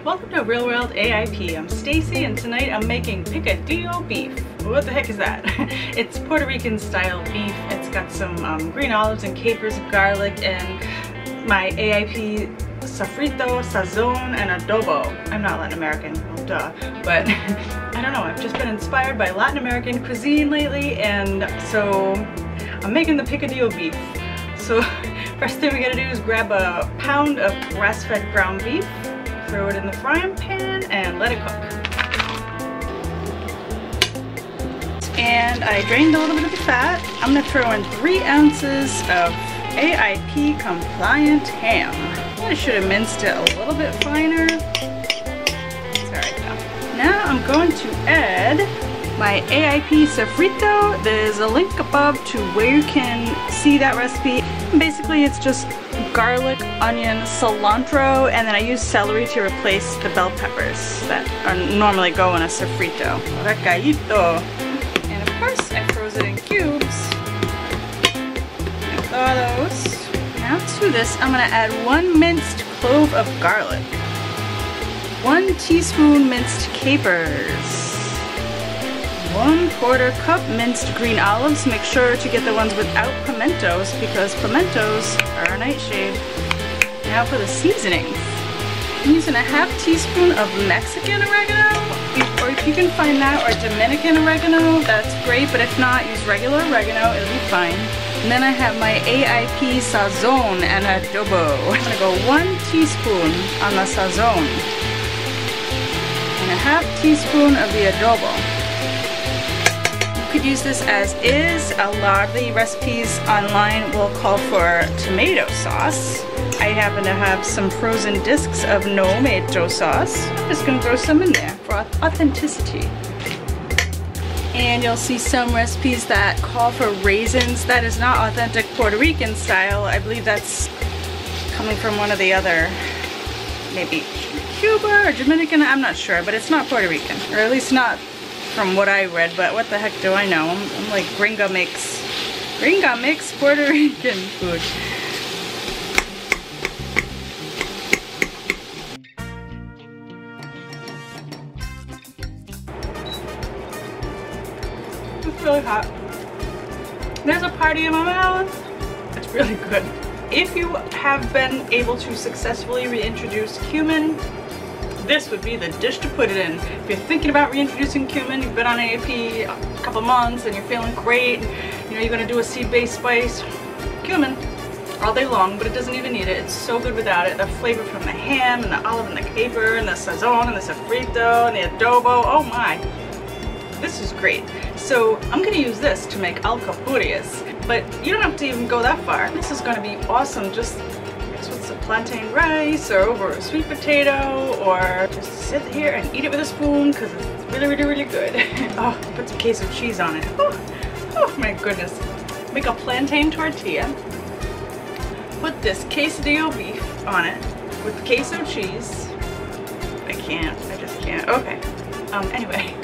Welcome to Real World AIP. I'm Stacy and tonight I'm making Picadillo beef. What the heck is that? It's Puerto Rican style beef. It's got some green olives and capers, garlic, and my AIP sofrito, sazon, and adobo. I'm not Latin American, well, duh, but I don't know, I've just been inspired by Latin American cuisine lately, and so I'm making the Picadillo beef. So first thing we gotta do is grab a pound of grass-fed ground beef, throw it in the frying pan, and let it cook. And I drained a little bit of the fat. I'm gonna throw in 3 ounces of AIP compliant ham. I should have minced it a little bit finer. It's alright though. Now I'm going to add my AIP sofrito. There's a link above to where you can see that recipe. Basically it's just garlic, onion, cilantro, and then I use celery to replace the bell peppers that normally go in a sofrito. Recadito. And of course I froze it in cubes. With all those. Now to this I'm going to add 1 minced clove of garlic, 1 teaspoon minced capers, 1/4 cup minced green olives. Make sure to get the ones without pimentos because pimentos are a nightshade. Now for the seasonings. I'm using a 1/2 teaspoon of Mexican oregano, or if you can find that, or Dominican oregano, that's great, but if not, use regular oregano, it'll be fine. And then I have my AIP sazon and adobo. I'm gonna go 1 teaspoon on the sazon and a 1/2 teaspoon of the adobo. You could use this as is. A lot of the recipes online will call for tomato sauce. I happen to have some frozen discs of tomato sauce. I'm just gonna throw some in there for authenticity. And you'll see some recipes that call for raisins. That is not authentic Puerto Rican style. I believe that's coming from one of the other, maybe Cuba or Dominican, I'm not sure, but it's not Puerto Rican, or at least not from what I read, but what the heck do I know? I'm like gringa mix Puerto Rican food. It's really hot. There's a party in my mouth. It's really good. If you have been able to successfully reintroduce cumin, this would be the dish to put it in. If you're thinking about reintroducing cumin, you've been on AIP a couple months and you're feeling great, you know, you're gonna do a seed-based spice, cumin all day long, but it doesn't even need it. It's so good without it. The flavor from the ham and the olive and the caper and the sazon and the sofrito and the adobo, oh my. This is great. So I'm gonna use this to make alcapurrias, but you don't have to even go that far. This is gonna be awesome just with some plantain rice or over a sweet potato, or just sit here and eat it with a spoon because it's really, really, really good. Oh, put some queso cheese on it. Oh my goodness. Make a plantain tortilla. Put this quesadillo beef on it with queso cheese. I just can't. Okay. Anyway.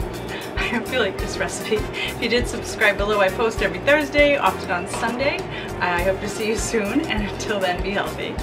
I hope you like this recipe. If you did, subscribe below. I post every Thursday, often on Sunday. I hope to see you soon, and until then, be healthy.